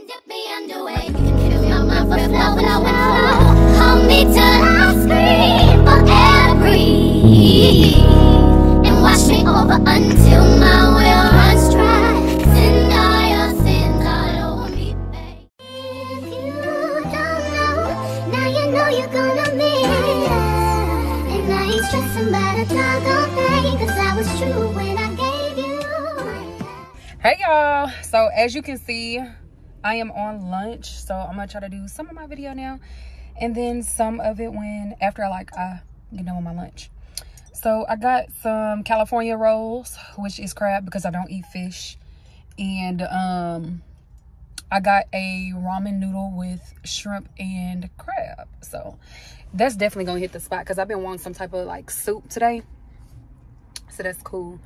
Dippy underway. Fill my mouth with flow. Hold me till I scream forever. And wash me over until my will runs dry. Send all your sins all over me, babe. If you don't know, now you know you're gonna miss. And I ain't stressing about a doggone thing, 'cause I was true when I gave you. Hey y'all, so as you can see, I am on lunch, so I'm gonna try to do some of my video now and then some of it after I get done with my lunch. So I got some California rolls, which is crab because I don't eat fish, and I got a ramen noodle with shrimp and crab. So that's definitely gonna hit the spot because I've been wanting some type of like soup today, so that's cool.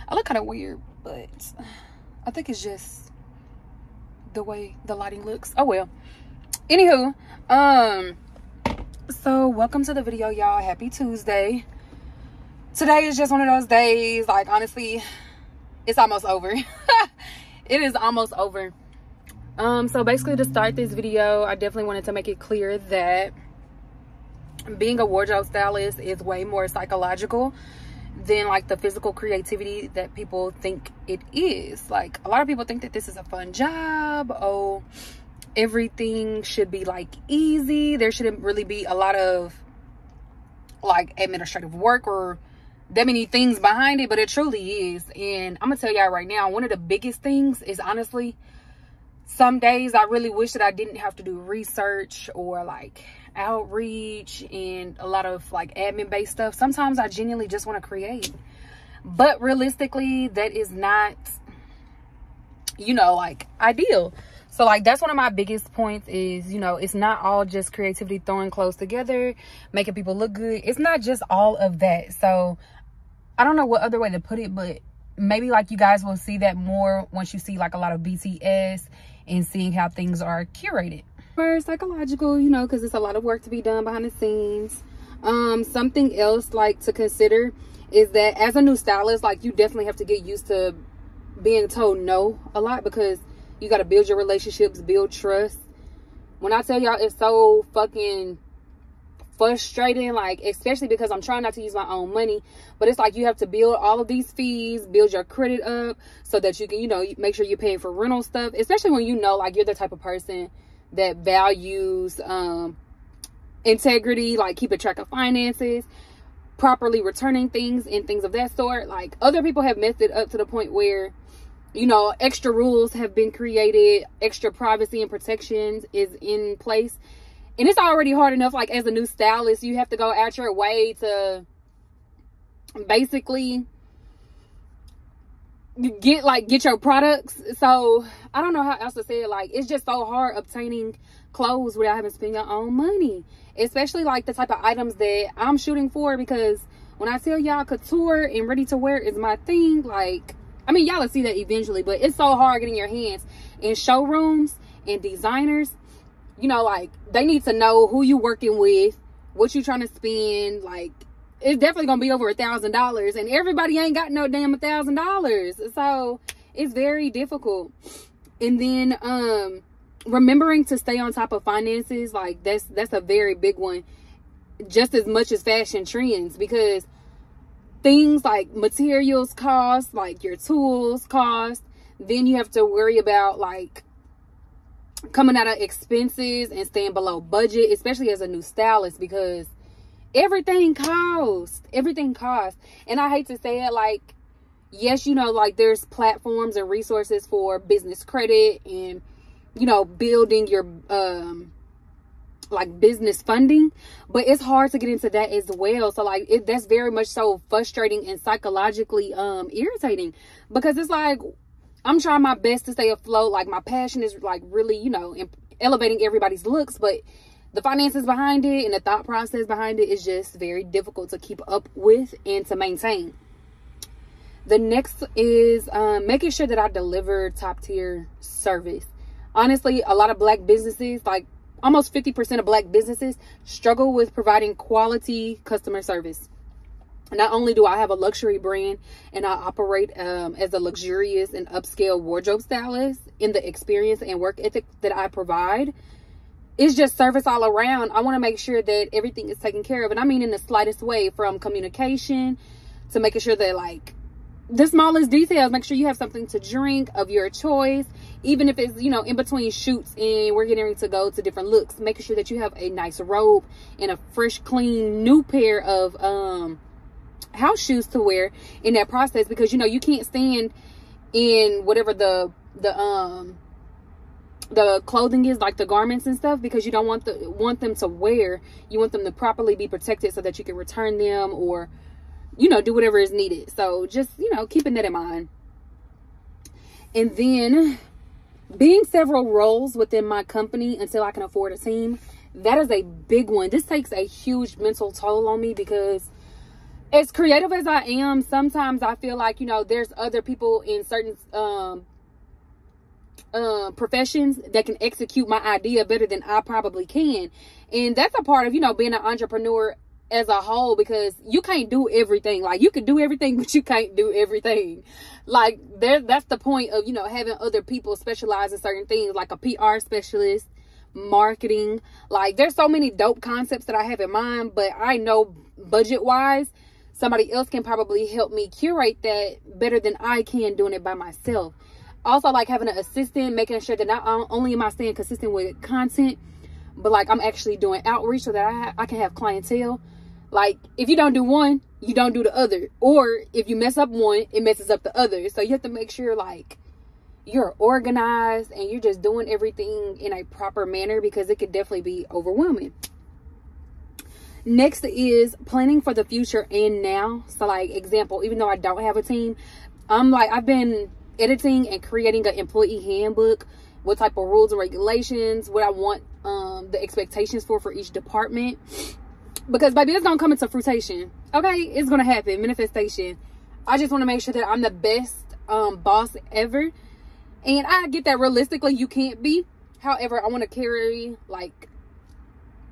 I look kind of weird, but I think it's just the way the lighting looks. Oh well. Anywho, so welcome to the video, y'all. Happy Tuesday. Today is just one of those days, like, honestly, it's almost over. It is almost over. So basically, to start this video, I definitely wanted to make it clear that being a wardrobe stylist is way more psychological than like the physical creativity that people think it is. Like, a lot of people think that this is a fun job. Oh, everything should be like easy. There shouldn't really be a lot of like administrative work or that many things behind it, but it truly is. And I'm gonna tell y'all right now, one of the biggest things is, honestly, some days I really wish that I didn't have to do research or like outreach and a lot of like admin based stuff. Sometimes I genuinely just want to create, but realistically that is not, you know, like ideal. So like that's one of my biggest points is, you know, it's not all just creativity, throwing clothes together, making people look good. It's not just all of that. So I don't know what other way to put it, but maybe like you guys will see that more once you see like a lot of BTS and seeing how things are curated. For psychological, you know, because it's a lot of work to be done behind the scenes. Something else like to consider is that as a new stylist, like, you definitely have to get used to being told no a lot, because you got to build your relationships, build trust. When I tell y'all, it's so fucking frustrating, like, especially because I'm trying not to use my own money, but it's like you have to build all of these fees, build your credit up so that you can, you know, make sure you're paying for rental stuff, especially when you know, like, you're the type of person that values integrity, like keeping track of finances, properly returning things and things of that sort. Like, other people have messed it up to the point where, you know, extra rules have been created, extra privacy and protections is in place, and it's already hard enough. Like, as a new stylist, you have to go out your way to basically get your products. So I don't know how else to say it. Like, it's just so hard obtaining clothes without having to spend your own money, especially like the type of items that I'm shooting for, because when I tell y'all couture and ready to wear is my thing, like, I mean, y'all will see that eventually, but it's so hard getting your hands in showrooms and designers. You know, like, they need to know who you working with, what you trying to spend. Like, it's definitely gonna be over $1,000, and everybody ain't got no damn $1,000, so it's very difficult. And then remembering to stay on top of finances, like, that's a very big one, just as much as fashion trends, because things like materials cost, like your tools cost. Then you have to worry about like coming out of expenses and staying below budget, especially as a new stylist, because everything costs. And I hate to say it, like, yes, you know, like, there's platforms and resources for business credit and, you know, building your like business funding, but it's hard to get into that as well. So like, that's very much so frustrating and psychologically irritating, because it's like, I'm trying my best to stay afloat. Like, my passion is like really, you know, elevating everybody's looks, but the finances behind it and the thought process behind it is just very difficult to keep up with and to maintain. The next is making sure that I deliver top tier service. Honestly, a lot of black businesses, like almost 50% of black businesses, struggle with providing quality customer service. Not only do I have a luxury brand and I operate as a luxurious and upscale wardrobe stylist, in the experience and work ethic that I provide, it's just service all around. I want to make sure that everything is taken care of. And I mean in the slightest way, from communication to making sure that, like, the smallest details, make sure you have something to drink of your choice, even if it's, you know, in between shoots and we're getting ready to go to different looks, making sure that you have a nice robe and a fresh, clean, new pair of house shoes to wear in that process, because, you know, you can't stand in whatever the clothing is, like the garments and stuff, because you don't want them to wear. You want them to properly be protected so that you can return them, or, you know, do whatever is needed. So just, you know, keeping that in mind. And then being several roles within my company until I can afford a team, that is a big one. This takes a huge mental toll on me, because as creative as I am, sometimes I feel like, you know, there's other people in certain professions that can execute my idea better than I probably can. And that's a part of, you know, being an entrepreneur as a whole, because you can't do everything. Like, you can do everything, but you can't do everything. Like, that's the point of, you know, having other people specialize in certain things, like a PR specialist, marketing. Like, there's so many dope concepts that I have in mind, but I know budget wise, somebody else can probably help me curate that better than I can doing it by myself. Also, like, having an assistant, making sure that not only am I staying consistent with content, but, like, I'm actually doing outreach so that I can have clientele. Like, if you don't do one, you don't do the other. Or if you mess up one, it messes up the other. So you have to make sure, like, you're organized and you're just doing everything in a proper manner, because it could definitely be overwhelming. Next is planning for the future and now. So, like, example, even though I don't have a team, I've been editing and creating an employee handbook, what type of rules and regulations, what I want the expectations for each department. Because, baby, it's gonna come into fruition. Okay, it's gonna happen, manifestation. I just want to make sure that I'm the best boss ever, and I get that realistically you can't be. However, I want to carry, like,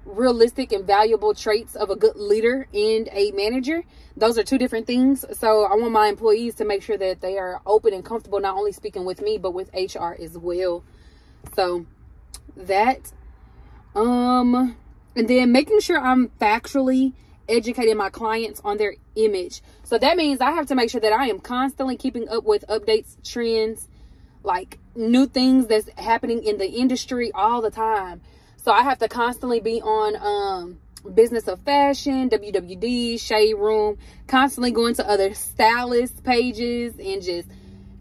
realistic and valuable traits of a good leader and a manager. Those are two different things. So I want my employees to make sure that they are open and comfortable, not only speaking with me, but with HR as well. So that, and then making sure I'm factually educating my clients on their image. So that means I have to make sure that I am constantly keeping up with updates, trends, like new things that's happening in the industry all the time. So I have to constantly be on Business of Fashion, WWD, Shade Room, constantly going to other stylist pages and just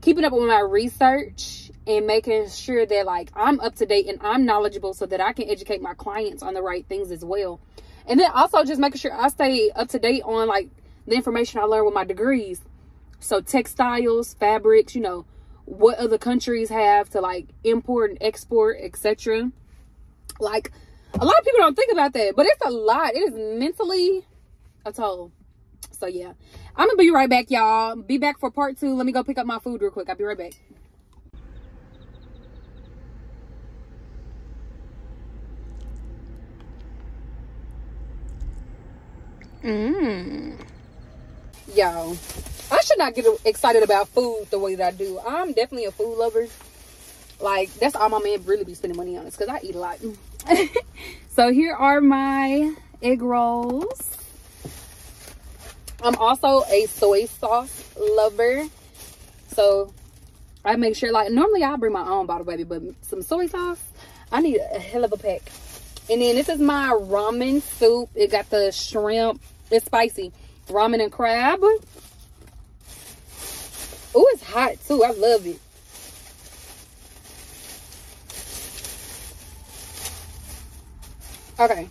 keeping up with my research and making sure that, like, I'm up to date and I'm knowledgeable so that I can educate my clients on the right things as well. And then also just making sure I stay up to date on, like, the information I learned with my degrees. So textiles, fabrics, you know, what other countries have to, like, import and export, etc. Like, a lot of people don't think about that, but it's a lot. It is mentally a toll. So yeah, I'm gonna be right back, y'all. Be back for part 2. Let me go pick up my food real quick. I'll be right back. Y'all, I should not get excited about food the way that I do. I'm definitely a food lover. Like, that's all my man really be spending money on, is because I eat a lot. So here are my egg rolls. I'm also a soy sauce lover. So I make sure, like, normally I bring my own bottle, baby, but some soy sauce, I need a hell of a pack. And then this is my ramen soup. It got the shrimp. It's spicy. Ramen and crab. Oh, it's hot too. I love it. Okay,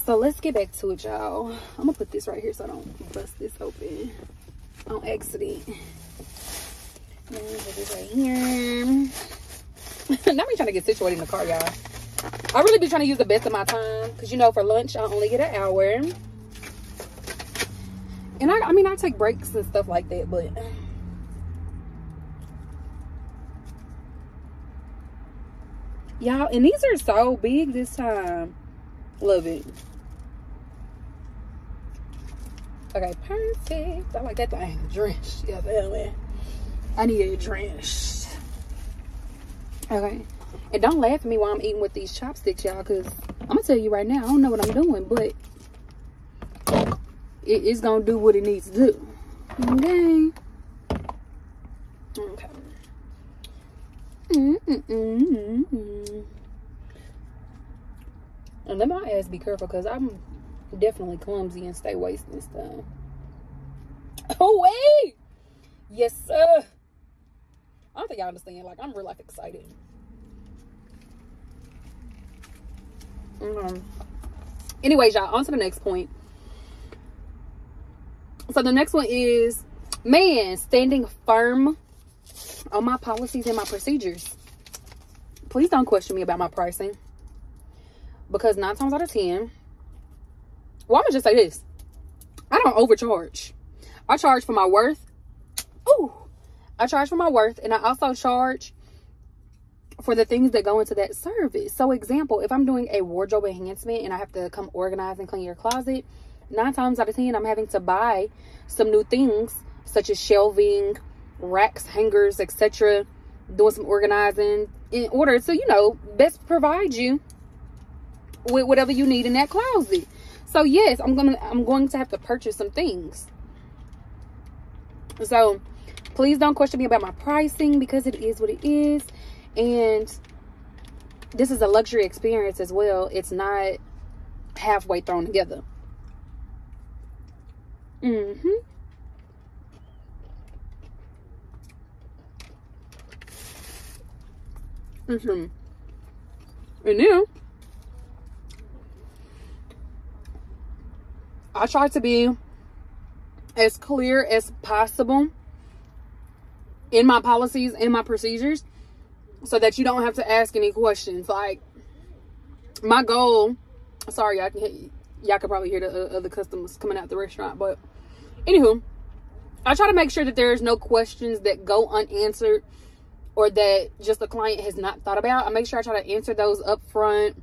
so let's get back to it, y'all. I'm gonna put this right here so I don't bust this open on accident. And put this right here. Now me trying to get situated in the car, y'all. I really be trying to use the best of my time, because, you know, for lunch I only get an hour. And I mean, I take breaks and stuff like that, but y'all, and these are so big this time. Love it. Okay, perfect. I like that thing drenched. Yeah, man. I need it drenched. Okay. And don't laugh at me while I'm eating with these chopsticks, y'all, because I'm going to tell you right now, I don't know what I'm doing, but it's going to do what it needs to do. Okay. Okay. And let my ass be careful, because I'm definitely clumsy and stay wasting stuff. Oh, wait! Yes, sir. I don't think y'all understand. Like, I'm real life excited. Anyways, y'all, on to the next point. So the next one is, man, standing firm on my policies and my procedures. Please don't question me about my pricing, because 9 times out of 10, well, I'm gonna just say this: I don't overcharge. I charge for my worth. Ooh, I charge for my worth, and I also charge for the things that go into that service. So, example, if I'm doing a wardrobe enhancement and I have to come organize and clean your closet, 9 times out of 10, I'm having to buy some new things such as shelving, racks, hangers, etc. Doing some organizing in order to, you know, best provide you with whatever you need in that closet. So yes, I'm going to have to purchase some things. So please don't question me about my pricing, because it is what it is. And this is a luxury experience as well. It's not halfway thrown together. And then I try to be as clear as possible in my policies and my procedures, so that you don't have to ask any questions. Like, my goal, sorry, y'all can probably hear the other customers coming out the restaurant, but anywho, I try to make sure that there's no questions that go unanswered or that just the client has not thought about. I make sure I try to answer those up front,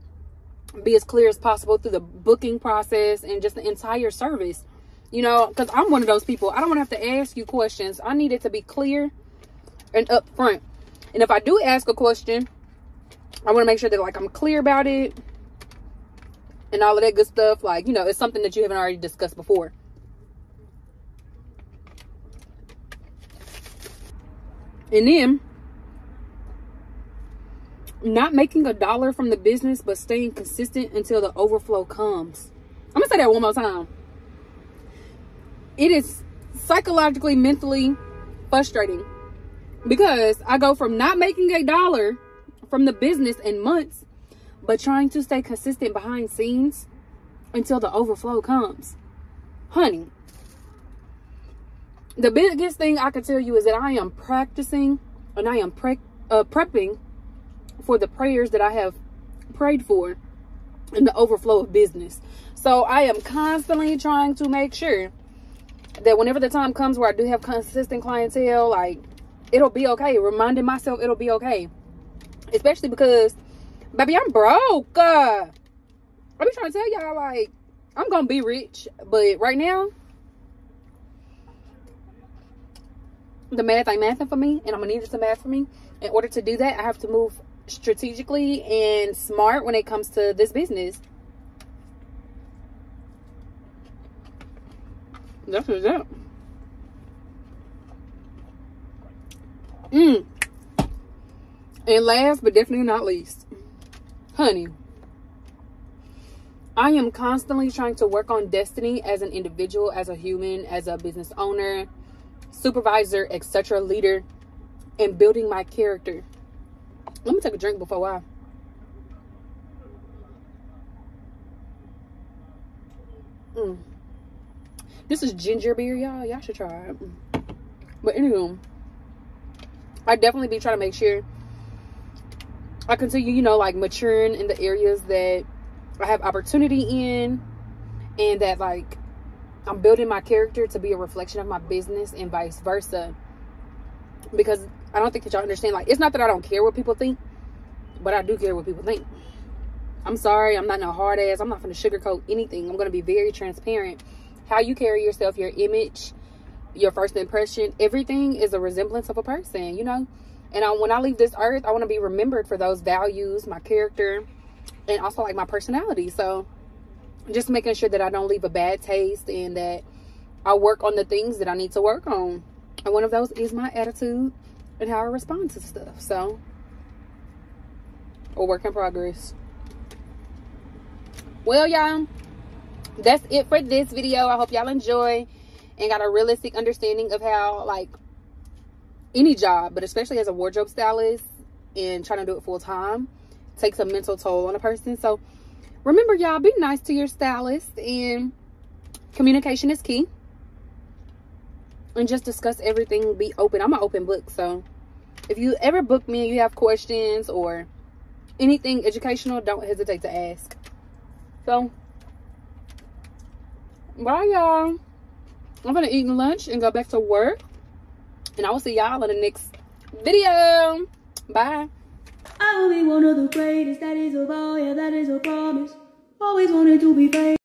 be as clear as possible through the booking process and just the entire service, you know, because I'm one of those people. I don't want to have to ask you questions. I need it to be clear and up front. And if I do ask a question, I want to make sure that, like, I'm clear about it and all of that good stuff. Like, you know, it's something that you haven't already discussed before. And then, not making $1 from the business, but staying consistent until the overflow comes. I'm gonna say that one more time. It is psychologically, mentally frustrating, because I go from not making $1 from the business in months, but trying to stay consistent behind scenes until the overflow comes. Honey, the biggest thing I can tell you is that I am practicing and I am prepping for the prayers that I have prayed for in the overflow of business. So I am constantly trying to make sure that whenever the time comes where I do have consistent clientele, like, it'll be okay. Reminding myself it'll be okay. Especially because, baby, I'm broke. I be trying to tell y'all, like, I'm gonna be rich, but right now the math ain't mathing for me, and I'm gonna need it to math for me. In order to do that, I have to move strategically and smart when it comes to this business. That's what's up. And last but definitely not least, honey, I am constantly trying to work on destiny as an individual, as a human, as a business owner, supervisor, etc., leader, and building my character. Let me take a drink before This is ginger beer, y'all. Y'all should try it. But anywho, I definitely be trying to make sure I continue, you know, like, maturing in the areas that I have opportunity in, and that, like, I'm building my character to be a reflection of my business and vice versa. Because I don't think that y'all understand, like, it's not that I don't care what people think, but I do care what people think. I'm sorry, I'm not no hard ass. I'm not going to sugarcoat anything. I'm going to be very transparent how you carry yourself, your image, your first impression, everything is a resemblance of a person, you know. And when I leave this earth, I want to be remembered for those values, my character, and also like my personality. So just making sure that I don't leave a bad taste and that I work on the things that I need to work on. And one of those is my attitude and how I respond to stuff. So, a work in progress. Well, y'all, that's it for this video. I hope y'all enjoy and got a realistic understanding of how, like, any job, but especially as a wardrobe stylist and trying to do it full time, takes a mental toll on a person. So remember, y'all, be nice to your stylist, and communication is key. And just discuss everything, be open. I'm an open book, so if you ever book me and you have questions or anything educational, don't hesitate to ask. So bye, y'all. I'm gonna eat lunch and go back to work, and I will see y'all in the next video. Bye. I will be one of the greatest, that is a vow, yeah, that is a promise. Always wanted to be famous.